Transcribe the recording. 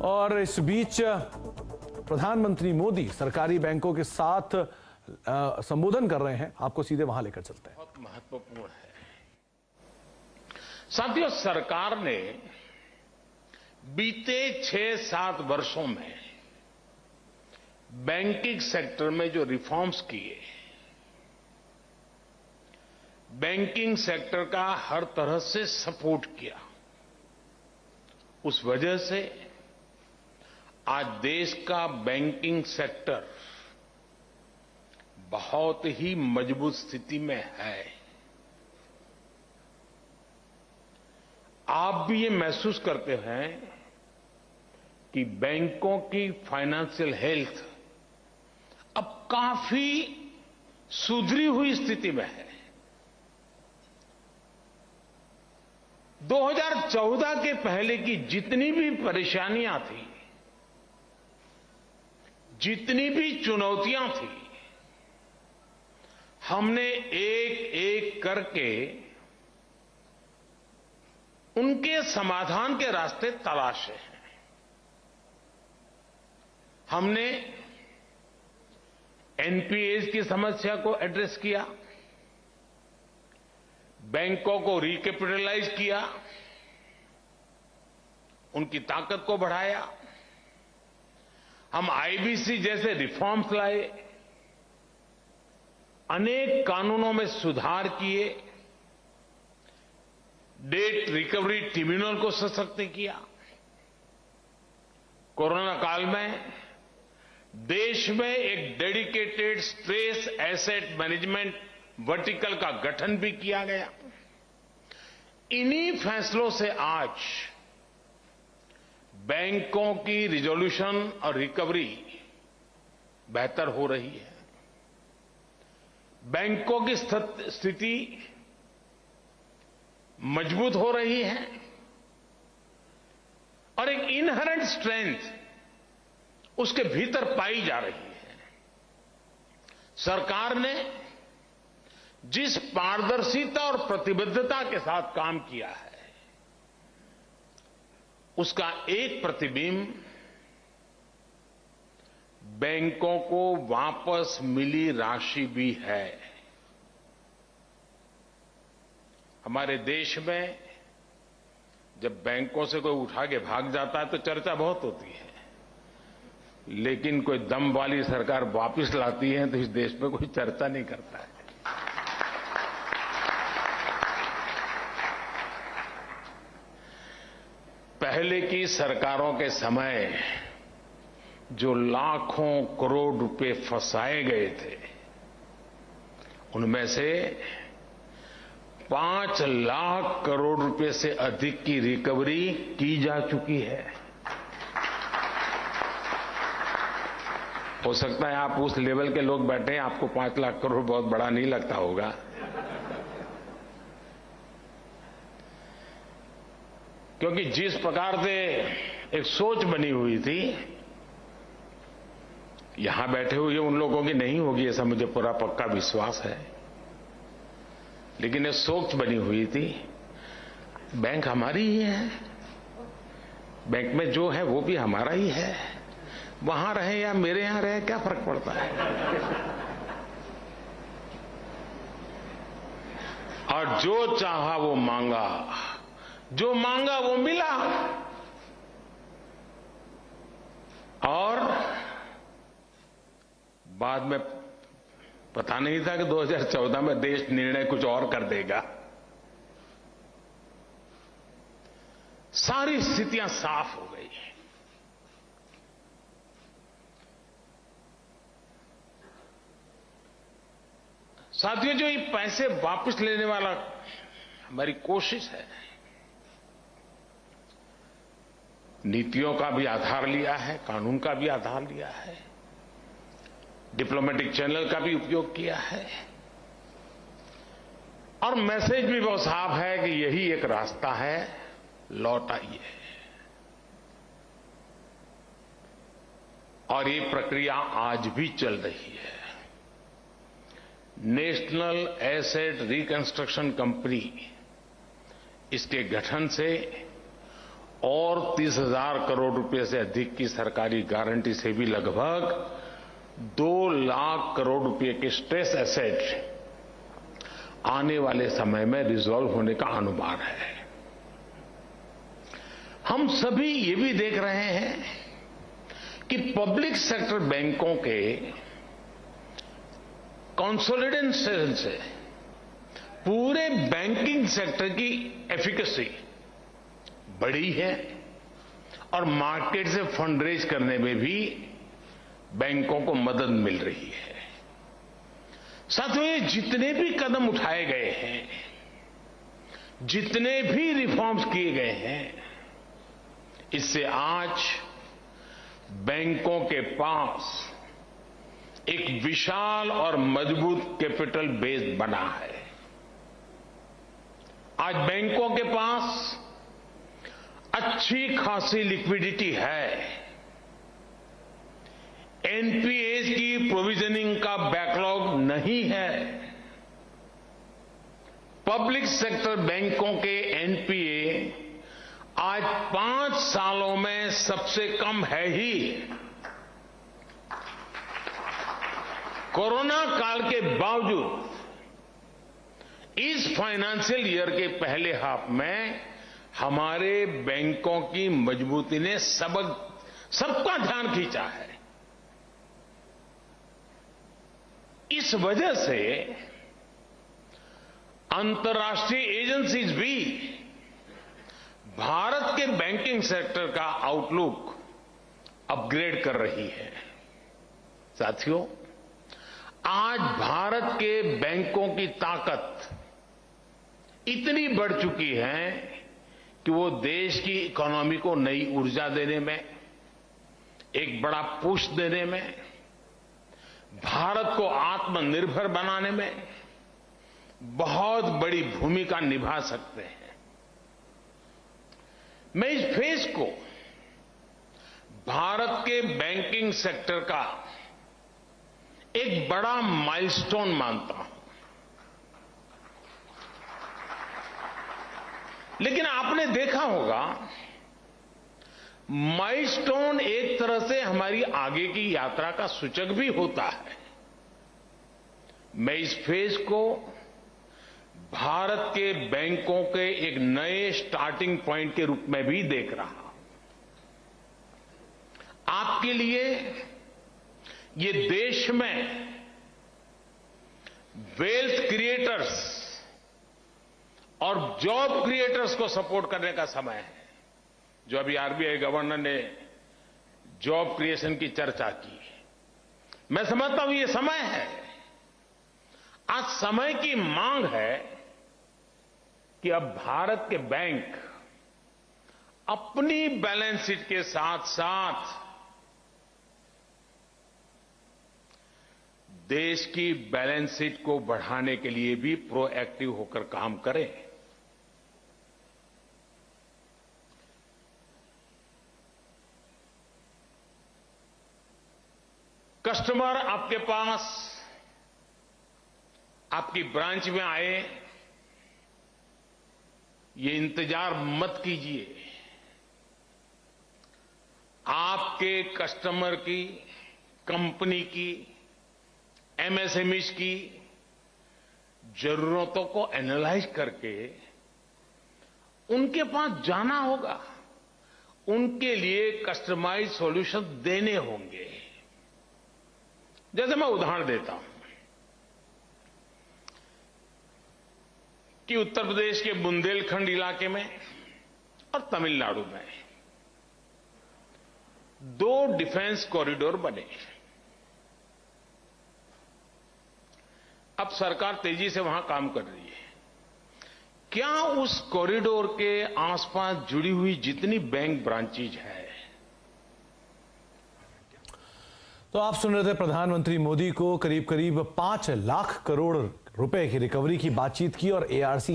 और इस बीच प्रधानमंत्री मोदी सरकारी बैंकों के साथ संबोधन कर रहे हैं। आपको सीधे वहां लेकर चलते हैं। बहुत महत्वपूर्ण है साथियों, सरकार ने बीते 6-7 वर्षों में बैंकिंग सेक्टर में जो रिफॉर्म्स किए, बैंकिंग सेक्टर का हर तरह से सपोर्ट किया, उस वजह से आज देश का बैंकिंग सेक्टर बहुत ही मजबूत स्थिति में है। आप भी ये महसूस करते हैं कि बैंकों की फाइनेंशियल हेल्थ अब काफी सुधरी हुई स्थिति में है। 2014 के पहले की जितनी भी परेशानियां थी, जितनी भी चुनौतियां थी, हमने एक एक करके उनके समाधान के रास्ते तलाशे हैं। हमने एनपीएस की समस्या को एड्रेस किया, बैंकों को रिकैपिटलाइज किया, उनकी ताकत को बढ़ाया। हम आईबीसी जैसे रिफॉर्म्स लाए, अनेक कानूनों में सुधार किए, डेट रिकवरी ट्रिब्यूनल को सशक्त किया। कोरोना काल में देश में एक dedicated stress asset management vertical का गठन भी किया गया। इन्हीं फैसलों से आज बैंकों की रिजोल्यूशन और रिकवरी बेहतर हो रही है। बैंकों की स्थिति मजबूत हो रही है और एक इनहेरेंट स्ट्रेंथ उसके भीतर पाई जा रही है। सरकार ने जिस पारदर्शिता और प्रतिबद्धता के साथ काम किया है, उसका एक प्रतिबिंब बैंकों को वापस मिली राशि भी है। हमारे देश में जब बैंकों से कोई उठा के भाग जाता है तो चर्चा बहुत होती है, लेकिन कोई दम वाली सरकार वापस लाती है तो इस देश में कोई चर्चा नहीं करता है। पहले की सरकारों के समय जो लाखों करोड़ रुपए फंसाए गए थे, उनमें से 5 लाख करोड़ रुपए से अधिक की रिकवरी की जा चुकी है। हो सकता है आप उस लेवल के लोग बैठे हैं, आपको 5 लाख करोड़ बहुत बड़ा नहीं लगता होगा, क्योंकि जिस प्रकार से एक सोच बनी हुई थी, यहां बैठे हुए उन लोगों की नहीं होगी ऐसा मुझे पूरा पक्का विश्वास है, लेकिन ये सोच बनी हुई थी बैंक हमारी ही है, बैंक में जो है वो भी हमारा ही है, वहां रहे या मेरे यहां रहे क्या फर्क पड़ता है। और जो चाहा वो मांगा, जो मांगा वो मिला, और बाद में पता नहीं था कि 2014 में देश निर्णय कुछ और कर देगा। सारी स्थितियां साफ हो गई। साथियों, जो ये पैसे वापस लेने वाला हमारी कोशिश है, नीतियों का भी आधार लिया है, कानून का भी आधार लिया है, डिप्लोमेटिक चैनल का भी उपयोग किया है, और मैसेज भी बहुत साफ है कि यही एक रास्ता है, लौट आइए। और ये प्रक्रिया आज भी चल रही है। नेशनल एसेट रिकंस्ट्रक्शन कंपनी, इसके गठन से और 30,000 करोड़ रुपए से अधिक की सरकारी गारंटी से भी लगभग 2 लाख करोड़ रुपए के स्ट्रेस एसेट आने वाले समय में रिजॉल्व होने का अनुमान है। हम सभी ये भी देख रहे हैं कि पब्लिक सेक्टर बैंकों के कंसोलिडेशन से पूरे बैंकिंग सेक्टर की एफिकेसी बढ़ी है और मार्केट से फंड रेज करने में भी बैंकों को मदद मिल रही है। साथियों, ये जितने भी कदम उठाए गए हैं, जितने भी रिफॉर्म्स किए गए हैं, इससे आज बैंकों के पास एक विशाल और मजबूत कैपिटल बेस बना है। आज बैंकों के पास अच्छी खासी लिक्विडिटी है। एनपीएस की प्रोविजनिंग का बैकलॉग नहीं है। पब्लिक सेक्टर बैंकों के एनपीए आज 5 सालों में सबसे कम है ही। कोरोना काल के बावजूद इस फाइनेंशियल ईयर के पहले हाफ में हमारे बैंकों की मजबूती ने सबका ध्यान खींचा है। इस वजह से अंतर्राष्ट्रीय एजेंसीज भी भारत के बैंकिंग सेक्टर का आउटलुक अपग्रेड कर रही है। साथियों, आज भारत के बैंकों की ताकत इतनी बढ़ चुकी है कि वो देश की इकोनॉमी को नई ऊर्जा देने में, एक बड़ा पुश देने में, भारत को आत्मनिर्भर बनाने में बहुत बड़ी भूमिका निभा सकते हैं। मैं इस फेज को भारत के बैंकिंग सेक्टर का एक बड़ा माइलस्टोन मानता हूं। लेकिन आपने देखा होगा, माइलस्टोन एक तरह से हमारी आगे की यात्रा का सूचक भी होता है। मैं इस फेज को भारत के बैंकों के एक नए स्टार्टिंग पॉइंट के रूप में भी देख रहा हूं। आपके लिए ये देश में वेल्थ क्रिएटर्स और जॉब क्रिएटर्स को सपोर्ट करने का समय है। जो अभी आरबीआई गवर्नर ने जॉब क्रिएशन की चर्चा की, मैं समझता हूं ये समय है। आज समय की मांग है कि अब भारत के बैंक अपनी बैलेंस शीट के साथ साथ देश की बैलेंस शीट को बढ़ाने के लिए भी प्रोएक्टिव होकर काम करें। कस्टमर आपके पास आपकी ब्रांच में आए, ये इंतजार मत कीजिए। आपके कस्टमर की, कंपनी की, एमएसएमईज की जरूरतों को एनालाइज करके उनके पास जाना होगा, उनके लिए कस्टमाइज सॉल्यूशन देने होंगे। जैसे मैं उदाहरण देता हूं कि उत्तर प्रदेश के बुंदेलखंड इलाके में और तमिलनाडु में 2 डिफेंस कॉरिडोर बने। अब सरकार तेजी से वहां काम कर रही है। क्या उस कॉरिडोर के आसपास जुड़ी हुई जितनी बैंक ब्रांचेज है, तो आप सुन रहे थे प्रधानमंत्री मोदी को करीब करीब 5 लाख करोड़ रुपए की रिकवरी की बातचीत की और एआरसी